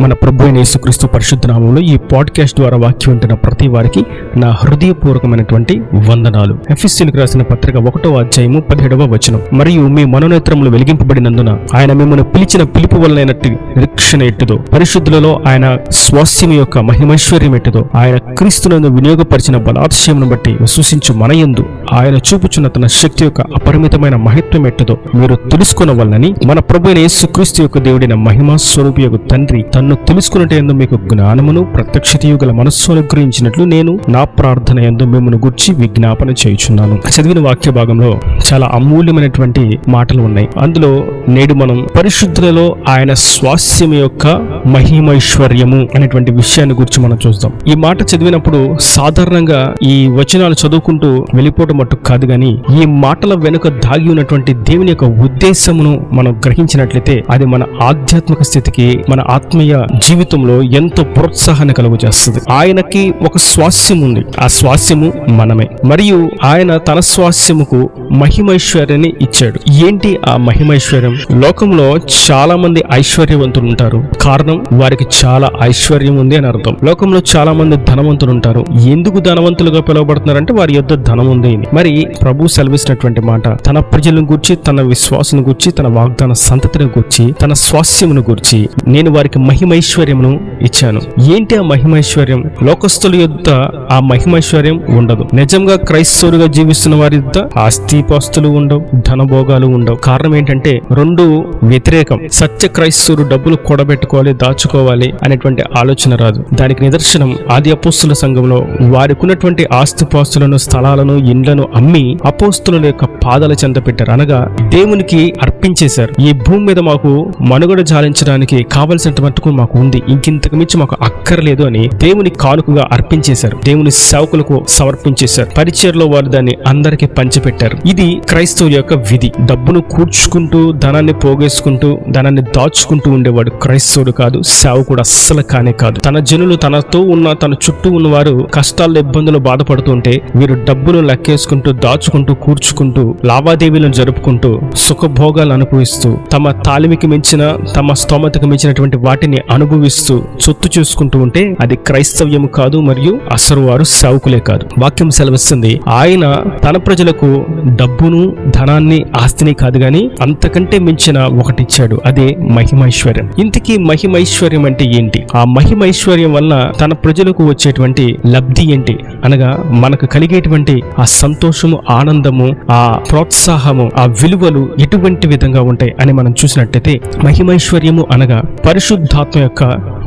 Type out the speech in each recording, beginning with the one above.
మన ప్రభు అయిన యేసుక్రీస్తు పరిశుద్ధ నామములో ఈ పాడ్కాస్ట్ ద్వారా వాక్యం వింటున్న ప్రతి వారికి నా హృదయపూర్వకమైనటువంటి వందనాలు. ఎఫెసీయులకు రాసిన పత్రిక 1వ అధ్యాయము 17వ వచనం. మరియు మీ మనోనేత్రములు వెలిగింపబడినందున ఆయన మిమ్మల్ని పిలిచిన పిలుపు వలనైనట్టి నిరీక్షణ ఎట్టుదో, పరిశుద్ధులలో ఆయన స్వాస్థ్యం యొక్క మహిమైశ్వర్యం ఎట్టుదో, ఆయన క్రీస్తునందు వినియోగపరిచిన బలాతిశయమును బట్టి విశ్వసించు మనయందు ఆయన చూపుచున్న తన శక్తి యొక్క అపరిమితమైన మహత్వం ఎట్టుదో మీరు తెలుసుకొనవలనని మన ప్రభు అయిన యేసుక్రీస్తు యొక్క దేవుడైన మహిమా స్వరూపియగు తండ్రి తన్ను తెలుసుకున్నటందు మీకు జ్ఞానమును ప్రత్యక్షతయు గల మనస్సు అనుగ్రహించినట్లు నేను నా ప్రార్థన యందు మిమ్మల్ని గూర్చి విజ్ఞాపన చేయుచున్నాను. చదివిన వాక్య భాగంలో చాలా అమూల్యమైనటువంటి మాటలు ఉన్నాయి. అందులో నేడు మనం పరిశుద్ధులలో ఆయన స్వాస్థ్యం యొక్క మహిమైశ్వర్యము అనేటువంటి విషయాన్ని గురించి మనం చూద్దాం. ఈ మాట చదివినప్పుడు సాధారణంగా ఈ వచనాలు చదువుకుంటూ వెళ్ళిపోవడం మట్టు కాదు, గాని ఈ మాటల వెనుక దాగి ఉన్నటువంటి దేవుని యొక్క ఉద్దేశమును మనం గ్రహించినట్లయితే అది మన ఆధ్యాత్మిక స్థితికి, మన ఆత్మీయ జీవితంలో ఎంతో ప్రోత్సాహాన్ని కలుగు చేస్తుంది. ఆయనకి ఒక స్వాస్థ్యం ఉంది, ఆ స్వాస్థ్యము మనమే. మరియు ఆయన తన స్వాస్థ్యముకు మహిమైశ్వర్యాన్ని ఇచ్చాడు. ఏంటి ఆ మహిమైశ్వర్యం? లోకంలో చాలా మంది ఐశ్వర్యవంతులు ఉంటారు, కారణం వారికి చాలా ఐశ్వర్యం ఉంది అని అర్థం. లోకంలో చాలా మంది ధనవంతులు ఉంటారు. ఎందుకు ధనవంతులుగా పిలువబడుతున్నారంటే వారి యొద్ద ధనం ఉంది. మరి ప్రభు సెలవిస్తున్నటువంటి మాట తన ప్రజలను గూర్చి, తన విశ్వాసం గూర్చి, తన వాగ్దాన సంతతిని గూర్చి, తన స్వాస్థ్యమును గూర్చి నేను వారికి మహిమైశ్వర్యమును ఇచ్చాను. ఏంటి ఆ మహిమైశ్వర్యం? లోకస్తుల యొద్ద ఆ మహిమైశ్వర్యం ఉండదు. నిజంగా క్రైస్తవులుగా జీవిస్తున్న వారి యొద్ద ఆస్తిపాస్తులు ఉండవు, ధనభోగాలు ఉండవు. కారణం ఏంటంటే రెండు వ్యతిరేకం. సత్య క్రైస్తవులు డబ్బులు కూడబెట్టుకోవాలి, దాచుకోవాలి అనేటువంటి ఆలోచన రాదు. దానికి నిదర్శనం ఆది అపోస్తుల సంఘంలో వారికి ఉన్నటువంటి ఆస్తిపాస్తులను, స్థలాలను, ఇండ్లను అమ్మి అపోస్తుల యొక్క పాదాల చెంత పెట్టారు. అనగా దేవునికి అర్పించేశారు. ఈ భూమి మీద మాకు మనుగడ జాలించడానికి కావలసినంత మట్టుకు మాకు ఉంది, ఇంకింతకు మించి మాకు అక్కర్లేదు అని దేవుని కానుకగా అర్పించేశారు. దేవుని సేవకులకు సమర్పించేశారు. పరిచర్లో వారు దాన్ని అందరికీ పంచిపెట్టారు. ఇది క్రైస్తవుల యొక్క విధి. డబ్బును కూర్చుకుంటూ, ధనాన్ని పోగేసుకుంటూ, ధనాన్ని దాచుకుంటూ ఉండేవాడు క్రైస్తవుడు కాదు, సేవకుడు అస్సలు కానే కాదు. తన జనులు, తనతో ఉన్న, తన చుట్టూ ఉన్నవారు కష్టాల్లో, ఇబ్బందులు బాధపడుతుంటే వీరు డబ్బును లెక్కేసుకుంటూ, దాచుకుంటూ, కూర్చుకుంటూ, లావాదేవీలను జరుపుకుంటూ, సుఖభోగాలు అనుభవిస్తూ, తమ తాలిమికి మించిన, తమ స్తోమతకు మించినటువంటి వాటిని అనుభవిస్తూ సొత్తు చూసుకుంటూ ఉంటే అది క్రైస్తవ్యము కాదు, మరియు అసలు వారు సేవకులే కాదు. వాక్యం సెలవిస్తుంది ఆయన తన ప్రజలకు డబ్బును, ధనాన్ని, ఆస్తిని కాదు గాని అంతకంటే మించిన ఒకటి ఇచ్చాడు, అదే మహిమైశ్వర్యం. ఇంతకీ మహిమైశ్వర్యం అంటే ఏంటి? ఆ మహిమైశ్వర్యం వల్ల తన ప్రజలకు వచ్చేటువంటి లబ్ధి ఏంటి అనగా మనకు కలిగేటువంటి ఆ సంతోషము, ఆనందము, ఆ ప్రోత్సాహము, ఆ విలువలు ఎటువంటి విధంగా ఉంటాయి అని మనం చూసినట్టయితే మహిమైశ్వర్యము అనగా పరిశుద్ధాత్మ యొక్క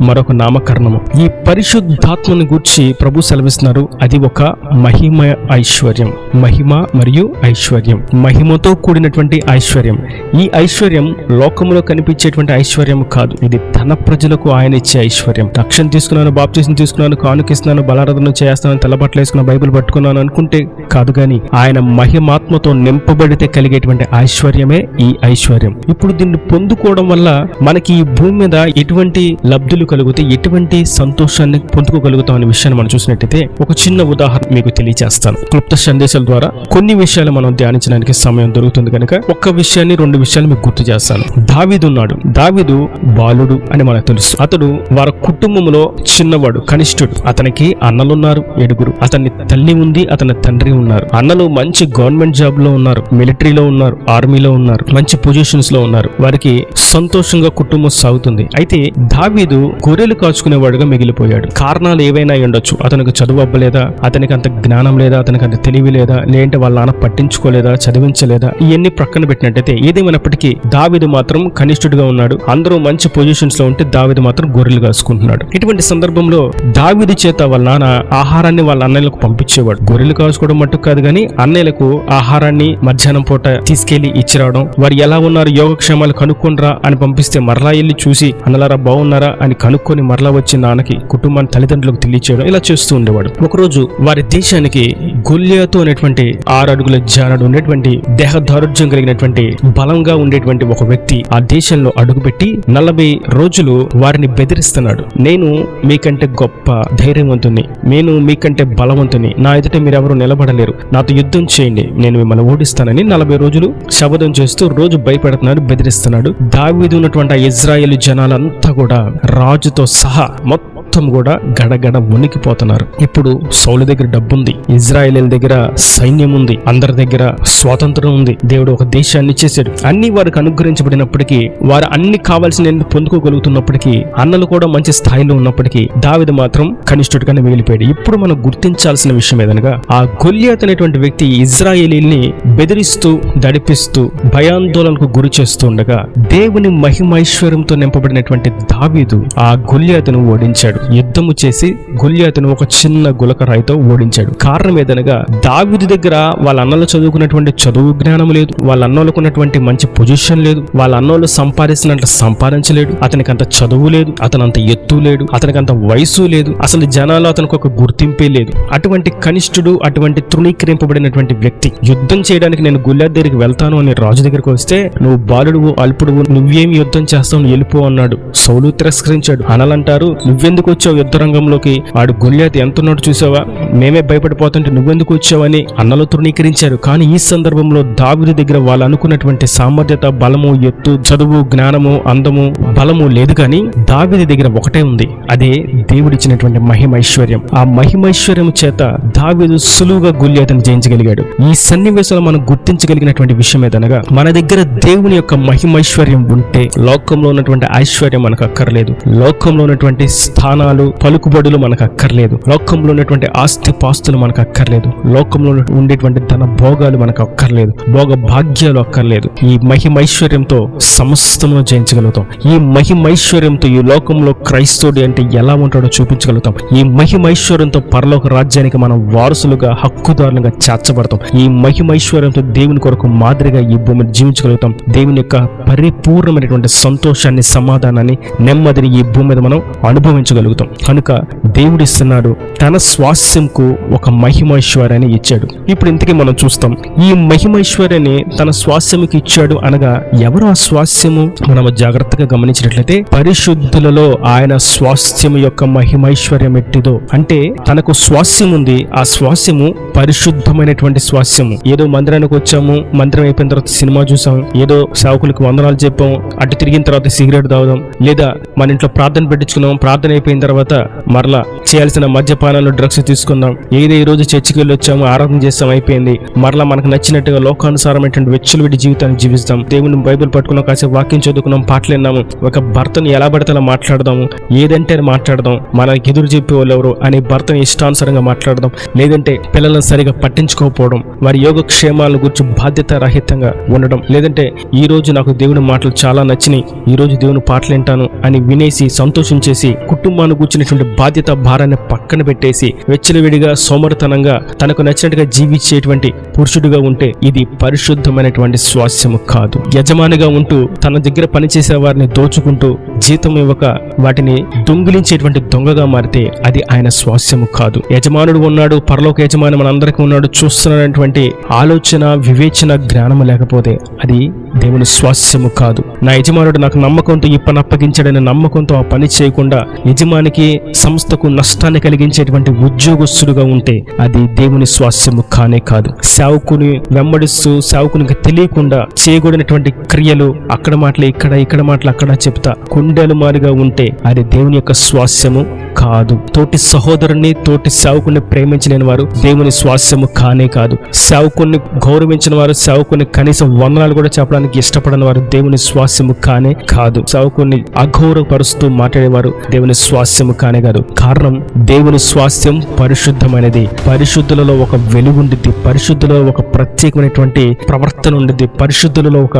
మరొక నామకరణము. ఈ పరిశుద్ధాత్మను గూర్చి ప్రభు సెలవిస్తున్నారు, అది ఒక మహిమ ఐశ్వర్యం. మహిమ మరియు ఐశ్వర్యం, మహిమతో కూడినటువంటి ఐశ్వర్యం. ఈ ఐశ్వర్యం లోకములో కనిపించేటువంటి ఐశ్వర్యం కాదు, ఇది తన ప్రజలకు ఆయన ఇచ్చే ఐశ్వర్యం. రక్షణ తీసుకున్నాను, బాప్తిసం తీసుకున్నాను, కానుకిస్తున్నాను, బలారాధన చేస్తున్నాను, తెల్లబట్టలు వేసుకున్నాను, బైబిల్ పట్టుకున్నాను అనుకుంటే కాదు, గాని ఆయన మహిమాత్మతో నింపబడితే కలిగేటువంటి ఐశ్వర్యమే ఈ ఐశ్వర్యం. ఇప్పుడు దీన్ని పొందుకోవడం వల్ల మనకి ఈ భూమి మీద ఎటువంటి లబ్ధులు కలుగుతాయి, ఎటువంటి సంతోషాన్ని పొందుకోగలుగుతాం అనే విషయాన్ని మనం చూసినట్టయితే ఒక చిన్న ఉదాహరణ మీకు తెలియజేస్తాను. క్లుప్త సందేశాల ద్వారా కొన్ని విషయాలు మనం ధ్యానించడానికి సమయం దొరుకుతుంది కనుక ఒక్క విషయాన్ని, రెండు విషయాలు మీకు గుర్తు చేస్తాను. దావీదు ఉన్నాడు. దావీదు బాలుడు అని మనకు తెలుసు. అతడు వారి కుటుంబంలో చిన్నవాడు, కనిష్ఠుడు. అతనికి అన్నలున్నారు 7. అతని తల్లి ఉంది, అతని తండ్రి ఉన్నారు. అన్నలు మంచి గవర్నమెంట్ జాబ్ లో ఉన్నారు, మిలిటరీలో ఉన్నారు, ఆర్మీలో ఉన్నారు, మంచి పొజిషన్స్ లో ఉన్నారు. వారికి సంతోషంగా కుటుంబం సాగుతుంది. అయితే దావీదు గొర్రెలు కాచుకునేవాడుగా మిగిలిపోయాడు. కారణాలు ఏవైనా ఉండొచ్చు. అతనికి చదువు అవ్వలేదా, అతనికి అంత జ్ఞానం లేదా, అతనికి అంత తెలివి లేదా, లేదంటే వాళ్ళ నాన్న పట్టించుకోలేదా, చదివించలేదా, ఇవన్నీ ప్రక్కన పెట్టినట్టయితే ఏదేమైనప్పటికీ దావీదు మాత్రం కనిష్ఠుడిగా ఉన్నాడు. అందరూ మంచి పొజిషన్స్ లో ఉంటే దావీదు మాత్రం గొర్రెలు కాచుకుంటున్నాడు. ఇటువంటి సందర్భంలో దావీదు చేత వాళ్ళ నాన్న ఆహారాన్ని వాళ్ళ అన్నయ్యలకు పంపించేవాడు. గొర్రెలు కాచుకోవడం మట్టుకు కాదు గాని అన్నయ్యలకు ఆహారాన్ని మధ్యాహ్నం పూట తీసుకెళ్లి ఇచ్చి రావడం, వారు ఎలా ఉన్నారు, యోగక్షేమాలు కనుక్కొనరా అని పంపిస్తే మరలా వెళ్ళి చూసి అన్నలారా బాగున్నారా అని కనుక్కొని మరలా వచ్చి నాన్నకి, కుటుంబాన్ని, తల్లిదండ్రులకు తెలియచేయడం, ఇలా చేస్తూ ఉండేవాడు. ఒకరోజు వారి దేశానికి గొల్లియాతు అనేటువంటి 6 అడుగుల జానడు ఉండేటువంటి దేహ దారుఢ్యం కలిగినటువంటి బలంగా ఉండేటువంటి ఒక వ్యక్తి ఆ దేశంలో అడుగుపెట్టి 40 రోజులు వారిని బెదిరిస్తున్నాడు. నేను మీకంటే గొప్ప ధైర్యవంతుని, నేను మీకంటే బలవంతుని, నా ఎదుట మీరెవరూ నిలబడలేరు, నాతో యుద్ధం చేయండి, నేను మిమ్మల్ని ఓడిస్తానని 40 రోజులు శపథం చేస్తూ రోజు భయపెడుతున్నాడు, బెదిరిస్తున్నాడు. దావీదు ఉన్నటువంటి ఆ ఇజ్రాయేలు జనాలంతా కూడా రాజుతో సహా మొత్తం కూడా గడగడ వణికిపోతున్నారు. ఇప్పుడు సౌలు దగ్గర డబ్బుంది, ఇజ్రాయేలీల దగ్గర సైన్యం ఉంది, అందరి దగ్గర స్వాతంత్రం ఉంది, దేవుడు ఒక దేశాన్ని ఇచ్చేసాడు. అన్ని వారికి అనుగ్రహించబడినప్పటికీ, వారు అన్ని కావాల్సిన పొందుకోగలుగుతున్నప్పటికీ, అన్నలు కూడా మంచి స్థాయిలో ఉన్నప్పటికీ దావీదు మాత్రం కనిష్ఠుడిగానే మిగిలిపోయాడు. ఇప్పుడు మనం గుర్తించాల్సిన విషయం ఏదనగా, ఆ గొల్యాతు అనేటువంటి వ్యక్తి ఇజ్రాయేలీల్ని బెదిరిస్తూ, దడిపిస్తూ, భయాందోళనకు గురి చేస్తూ ఉండగా, దేవుని మహిమైశ్వర్యంతో నింపబడినటువంటి దావీదు ఆ గొల్యాతును ఓడించాడు. యుద్ధము చేసి గొల్యాతును ఒక చిన్న గులకరాయితో ఓడించాడు. కారణం ఏదనగా, దావీదు దగ్గర వాళ్ళ అన్నలు చదువుకున్నటువంటి చదువు జ్ఞానం లేదు, వాళ్ళ అన్నలకు ఉన్నటువంటి మంచి పొజిషన్ లేదు, వాళ్ళ అన్నలు సంపాదించినట్టు సంపాదించలేడు, అతనికి అంత చదువు లేదు, అతను అంత ఎత్తు లేడు, అతనికి అంత వయసు లేదు, అసలు జనాలు అతనికి ఒక గుర్తింపే లేదు. అటువంటి కనిష్ఠుడు, అటువంటి తృణీకరింపబడినటువంటి వ్యక్తి యుద్ధం చేయడానికి నేను గొల్యాతు దగ్గరికి వెళ్తాను అని రాజు దగ్గరికి వస్తే, నువ్వు బాలుడువు, అల్పుడువు, నువ్వేమి యుద్ధం చేస్తావు, వెళ్ళిపో అన్నాడు. సౌలు తిరస్కరించాడు. అనాలంటారు, నువ్వెందుకు వచ్చావు యుద్ధ రంగంలోకి, ఆడు గొల్యాతు ఎంతున్నాడు చూసావా, మేమే భయపడిపోతుంటే నువ్వెందుకు వచ్చావని అన్నలు తృణీకరించారు. కానీ ఈ సందర్భంలో దావీదు దగ్గర వాళ్ళు అనుకున్నటువంటి సామర్థ్యత, బలము, ఎత్తు, చదువు, జ్ఞానము, అందము, బలము లేదు. కానీ దావీదు దగ్గర ఒకటే ఉంది, అదే దేవుడిచ్చినటువంటి మహిమైశ్వర్యం. ఆ మహిమైశ్వర్యం చేత దావీదు సులువుగా గొల్యాతును జయించగలిగాడు. ఈ సన్నివేశంలో మనం గుర్తించగలిగినటువంటి విషయం ఏదనగా, మన దగ్గర దేవుని యొక్క మహిమైశ్వర్యం ఉంటే లోకంలో ఉన్నటువంటి ఐశ్వర్యం మనకు అక్కర్లేదు, లోకంలో ఉన్నటువంటి స్థానాలు, పలుకుబడులు మనకు అక్కర్లేదు, లోకంలో ఉన్నటువంటి ఆస్తి పాస్తులు మనకు అక్కర్లేదు, లోకంలో ఉండేటువంటి ధన భోగాలు మనకు అక్కర్లేదు, భోగ భాగ్యాలు అక్కర్లేదు. ఈ మహిమైశ్వర్యంతో సమస్తము జయించగలుగుతాం. ఈ మహిమైశ్వర్యంతో ఈ లోకంలో క్రైస్తవుడు అంటే ఎలా ఉంటాడో చూపించగలుగుతాం. ఈ మహిమైశ్వర్యంతో పరలోక రాజ్యానికి మనం వారసులుగా, హక్కుదారులుగా చేర్చబడతాం. ఈ మహిమైశ్వర్యంతో దేవుని కొరకు మాదిరిగా ఈ భూమిని జీవించగలుగుతాం. దేవుని యొక్క పరిపూర్ణమైనటువంటి సంతోషాన్ని, సమాధానాన్ని, నెమ్మదిని ఈ భూమి మీద మనం అనుభవించగలుగుతాం. కనుక దేవుడిస్తున్నాడు, తన స్వాస్యంకు ఒక మహిమైశ్వర్యాన్ని ఇచ్చాడు. ఇప్పుడు ఇంతకీ మనం చూస్తాం, ఈ మహిమైశ్వర్యాన్ని తన స్వాస్యముకి ఇచ్చాడు అనగా ఎవరు ఆ స్వాస్యము? మనం జాగ్రత్తగా గమనించినట్లయితే, పరిశుద్ధులలో ఆయన స్వాస్యము యొక్క మహిమైశ్వర్యం ఎట్టిదో, అంటే తనకు స్వాస్యం ఉంది. ఆ స్వాస్యము పరిశుద్ధమైనటువంటి స్వాస్యము. ఏదో మందిరానికి వచ్చాము, మందిరం అయిపోయిన తర్వాత సినిమా చూసాం, ఏదో సేవకులకు వందనాలు చెప్పాం, అటు తిరిగిన తర్వాత సిగరెట్ తాగుదాం, లేదా మన ఇంట్లో ప్రార్థన పెట్టించుకున్నాం, ప్రార్థన అయిపోయిన తర్వాత మరలా చేయాల్సిన మద్యపానాలు, డ్రగ్స్ తీసుకుందాం, ఏదో ఈ రోజు చర్చికి వెళ్ళి వచ్చాము, ఆరాధన చేస్తాం, అయిపోయింది, మరలా మనకు నచ్చినట్టుగా లోకానుసారమైనటువంటి వెచ్చలవిడి జీవితాన్ని జీవిస్తాం, దేవుని బైబిల్ పట్టుకున్నాం, కాసేపు వాక్యం చదువుకున్నాం, పాటలు విన్నాము, ఒక భర్తను ఎలా పడితే అలా మాట్లాడదాము, ఏదంటే అని మాట్లాడదాం, మనకి ఎదురు చెప్పే వాళ్ళు ఎవరు అని భర్తని ఇష్టానుసారంగా మాట్లాడదాం, లేదంటే పిల్లలను సరిగా పట్టించుకోకపోవడం, వారి యోగక్షేమాలను గురించి బాధ్యత రహితంగా ఉండడం, లేదంటే ఈ రోజు నాకు దేవుని మాటలు చాలా నచ్చినాయి, ఈ రోజు దేవుని పాటలు వింటాను అని వినేసి సంతోషించేసి కుటుంబాన్ని కూర్చున్నటువంటి బాధ్యత భారాన్ని పక్కన పెట్టేసి వెచ్చలవిడిగా, సోమరితనంగా, తనకు నచ్చినట్టుగా జీవించేటువంటి పురుషుడిగా ఉంటే ఇది పరిశుద్ధమైనటువంటి స్వాస్యము కాదు. యజమానిగా ఉంటూ తన దగ్గర పనిచేసే వారిని దోచుకుంటూ జీతం ఇవ్వక వాటిని దొంగిలించేటువంటి దొంగగా మారితే అది ఆయన స్వాస్యము కాదు. యజమానుడు ఉన్నాడు, పరలోక యజమాని మనందరికీ ఉన్నాడు, చూస్తున్నటువంటి ఆలోచన, వివేచన, జ్ఞానము లేకపోతే అది దేవుని స్వాస్యము కాదు. నా యజమానుడు నాకు నమ్మకంతో ఈ పని అప్పగించాడనే నమ్మకంతో ఆ పని చేయకుండా యజమానికి, సంస్థకు నష్టాన్ని కలిగించేటువంటి ఉద్యోగస్తుడుగా ఉంటే అది దేవుని స్వాస్యము కానే కాదు. సేవకుని వెంబడిస్తూ సేవకునికి తెలియకుండా చేయకూడనటువంటి క్రియలు, అక్కడ మాటలు ఇక్కడ, ఇక్కడ మాటలు అక్కడ చెప్తా కుండెలు మారిగా ఉంటే అది దేవుని యొక్క స్వాస్యము కాదు. తోటి సహోదరుని, తోటి సేవకుని ప్రేమించలేని వారు దేవుని స్వాస్యము కానే కాదు. సేవకుని గౌరవించిన వారు, సేవకుని కనీసం వందనాలు కూడా చెప్పడానికి ఇష్టపడని వారు దేవుని స్వాస్యము కానే కాదు. సేవకుని అగౌరవపరుస్తూ మాట్లాడేవారు దేవుని స్వాస్యము కానే కాదు. కారణం, దేవుని స్వాస్యం పరిశుద్ధమైనది. పరిశుద్ధులలో ఒక వెలుగు ఉండిద్ది, పరిశుద్ధులలో ఒక ప్రత్యేకమైనటువంటి ప్రవర్తన ఉండిద్ది, పరిశుద్ధులలో ఒక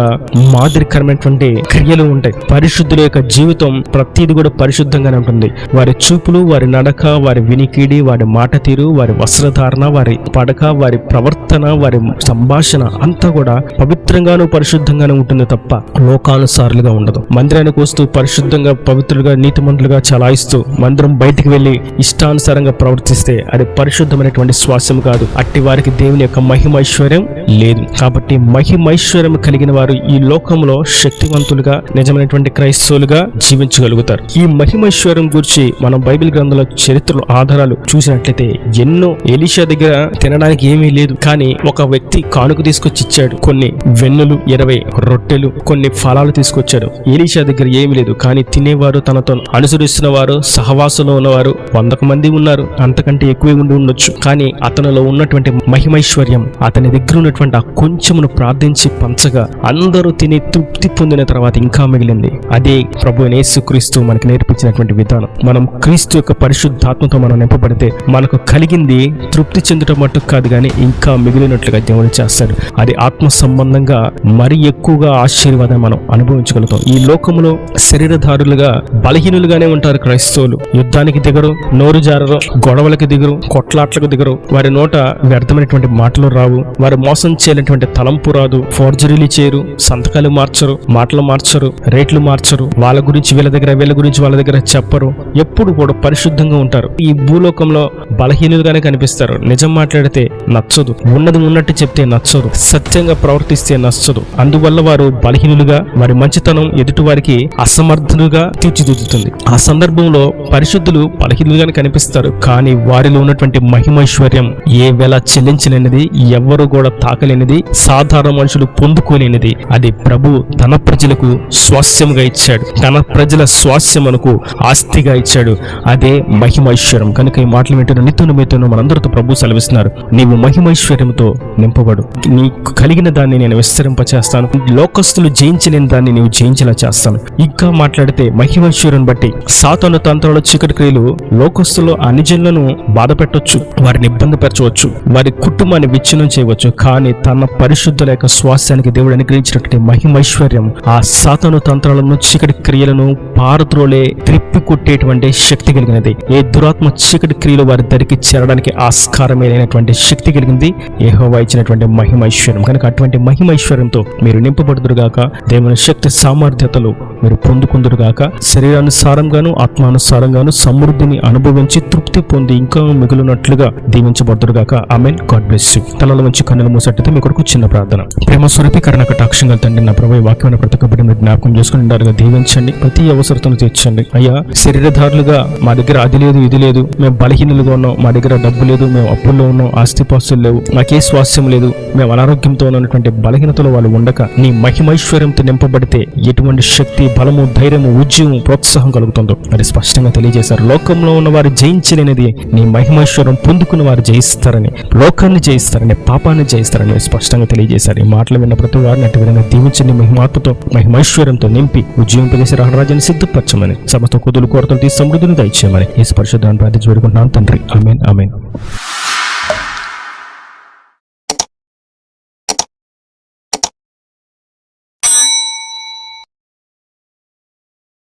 మాదిరికరమైనటువంటి క్రియలు ఉంటాయి. పరిశుద్ధుల యొక్క జీవితం ప్రతిది కూడా పరిశుద్ధంగానే ఉంటుంది. వారి చూపులు, వారి నడక, వారి వినికిడి, వారి మాట తీరు, వారి వస్త్రధారణ, వారి పడక, వారి ప్రవర్తన, వారి సంభాషణ అంతా కూడా పవిత్రంగాను పరిశుద్ధంగానే ఉంటుంది తప్ప లోకానుసారులుగా ఉండదు. మందిరానికి వస్తూ పరిశుద్ధంగా, పవిత్రులుగా, నీతిమంతులుగా చలాయిస్తూ మందిరం బయటికి వెళ్లి ఇష్టానుసారంగా ప్రవర్తిస్తే అది పరిశుద్ధమైనటువంటి స్వాస్యం కాదు. అట్టి వారికి దేవుని యొక్క మహిమైశ్వర్యం లేదు. కాబట్టి మహిమైశ్వర్యం కలిగిన వారు ఈ లోకంలో శక్తివంతులుగా, నిజమైనటువంటి క్రైస్తవులుగా జీవించగలుగుతారు. ఈ మహిమైశ్వర్యం గురించి మనం బైబిల్ గ్రంథంలో చరిత్రలు ఆధారాలు చూసినట్లయితే ఎన్నో ఎలీషా దగ్గర తినడానికి ఏమీ లేదు, కానీ ఒక వ్యక్తి కానుక తీసుకొచ్చి ఇచ్చాడు. కొన్ని వెన్నులు, 20 రొట్టెలు, కొన్ని ఫలాలు తీసుకొచ్చాడు. ఎలీషా దగ్గర ఏమీ లేదు, కానీ తినేవారు, తనతో అనుసరిస్తున్న వారు, సహవాసంలో ఉన్నవారు 100 మంది ఉన్నారు, అంతకంటే ఎక్కువే ఉండి ఉండొచ్చు. కానీ అతనిలో ఉన్నటువంటి మహిమైశ్వర్యం, అతని దగ్గర ఉన్నటువంటి ఆ కొంచెమును ప్రార్థించి పంచగా అందరూ తిని తృప్తి పొందిన తర్వాత ఇంకా మిగిలింది. అదే ప్రభు యేసుక్రీస్తు మనకు నేర్పించినటువంటి విధానం. మనం క్రీస్తు యొక్క పరిశుద్ధాత్మతో మనం నింపబడితే మనకు కలిగింది తృప్తి చెందటం మట్టుకు కాదు, కానీ ఇంకా మిగిలినట్లుగా దేవుడు చేస్తాడు. అది ఆత్మ సంబంధంగా మరి ఎక్కువగా ఆశీర్వాదం మనం అనుభవించగలుగుతాం. ఈ లోకంలో శరీరధారులుగా బలహీనులుగానే ఉంటారు క్రైస్తవులు. యుద్ధానికి దిగరు, నోరు జారరు, గొడవలకు దిగరు, కొట్లాట్లకు దిగరు, వారి నోట వ్యర్థమైనటువంటి మాటలు రావు, వారు మోసం చేయనటువంటి తలంపు రాదు, ఫోర్జరీలు చేయరు, సంతకాలు మార్చరు, మాటలు మార్చరు, రేట్లు మార్చరు, వాళ్ళ గురించి వీళ్ళ దగ్గర, వీళ్ళ గురించి వాళ్ళ దగ్గర చెప్పరు, ఎప్పుడు కూడా పరిశుద్ధంగా ఉంటారు. ఈ భూలోకంలో బలహీనులుగానే కనిపిస్తారు. నిజం మాట్లాడితే నచ్చదు, ఉన్నది ఉన్నట్టు చెప్తే నచ్చదు, సత్యంగా ప్రవర్తిస్తే నచ్చదు. అందువల్ల వారు బలహీనులుగా, వారి మంచితనం ఎదుటి వారికి అసమర్థులుగా తీర్చిదిద్దుతుంది. ఆ సందర్భంలో పరిశుద్ధులు బలహీనులుగానే కనిపిస్తారు, కానీ వారిలో ఉన్నటువంటి మహిమైశ్వర్యం ఏ వేళ చెల్లించలేనిది, ఎవ్వరూ కూడా తాకలేనిది, సాధారణ మనుషులు పొందుకోలేనిది. అది ప్రభు తన ప్రజలకు స్వాస్థ్యంగా ఇచ్చాడు, తన ప్రజల స్వాస్థ్యమునకు ఆస్తిగా ఇచ్చాడు. అదే మహిమైశ్వర్యం. కనుక ఈ మాటలు వింటున్న నిత్యును మీతోనూ మనందరితో ప్రభు సెలవిస్తున్నారు, నీవు మహిమైశ్వర్యంతో నింపబడు, నీకు కలిగిన దాన్ని నేను విస్తరింపచేస్తాను, లోకస్తులు జయించలేని దాన్ని నీవు జయించేలా చేస్తాను. ఇంకా మాట్లాడితే మహిమైశ్వర్యం బట్టి సాతాను తంత్రాలు, చీకటి క్రియలు లోకస్తులు అన్యజనులను బాధ పెట్టవచ్చు, వారిని ఇబ్బంది పెరచవచ్చు, వారి కుటుంబాన్ని విచ్ఛిన్నం చేయవచ్చు. కానీ తన పరిశుద్ధుల యొక్క స్వాస్థ్యానికి దేవుడు అనుగ్రహించినటువంటి మహిమైశ్వర్యం ఆ సాతాను తంత్రాలను, చీకటి క్రియలను పారద్రోలే, త్రిప్పి కొట్టేటువంటి శక్తి కలిగినది. ఏ దురాత్మ చీకటి క్రియలు వారి దరికి చేరడానికి ఆస్కారమే లేనటువంటి శక్తి కలిగింది యెహోవా ఇచ్చినటువంటి మహిమైశ్వర్యం. కనుక అటువంటి మహిమైశ్వర్యంతో మీరు నింపబడుదురుగాక, దేవుని శక్తి సామర్థ్యతలు మీరు పొందుకుందురుగాక, శరీరానుసారంగాను ఆత్మానుసారంగాను సమృద్ధిని అనుభవించి తృప్తి పొంది ఇంకా మిగులునట్లుగా దీవించబడుదురుగాక. ఆమేన్. God bless you. తలలో నుంచి కన్నులు మూసట్టితే మీ కొరకు చిన్న ప్రార్థన. ప్రేమ స్వరూపీకరణ కటాక్షంగా తండ్రి, నా ప్రభు వాక్యమైన ప్రతి ఒక్క బిడ్డను జ్ఞాపకం చేసుకుని ఉండాలిగా దీవించండి, ప్రతి అవసరతను తీర్చండి. అయ్యా, శరీరధారులుగా మా దగ్గర అది లేదు, ఇది లేదు, మేము బలహీనులుగా ఉన్నాం, మా దగ్గర డబ్బు లేదు, మేము అప్పుల్లో ఉన్నాం, ఆస్తిపాస్తులు లేవు, మాకే స్వాస్థ్యం లేదు, మేము అనారోగ్యంతో ఉన్నటువంటి బలహీనతలో వాళ్ళు ఉండక నీ మహిమైశ్వర్యంతో నింపబడితే ఎటువంటి శక్తి, బలము, ధైర్యము, ఉద్యమం, ప్రోత్సాహం కలుగుతుందో అది స్పష్టంగా తెలియజేశారు. లోకంలో ఉన్న వారు జయించలేనిది నీ మహిమైశ్వర్యం పొందుకున్న వారు జయిస్తారని, లోకాన్ని జయిస్తారని, పాపాన్ని జయిస్తారని స్పష్టంగా తెలియజేశారు. ఈ మాటలు విన్న ప్రతి వారిని అటు విధంగా దీవించండి, మహిమాత్మతో మహిమైశ్వర్యంతో నింపి ఉజ్జీవింపజేసి రాజరాజ్యాన్ని సిద్ధపరచమని, సమస్త కుదులు కోరతలు తీసి సమృద్ధిని దయచేయమని యేసు పరిశుద్ధాన్ని ప్రార్థించి వేడుకుంటున్నాను తండ్రి. ఆమేన్, ఆమేన్.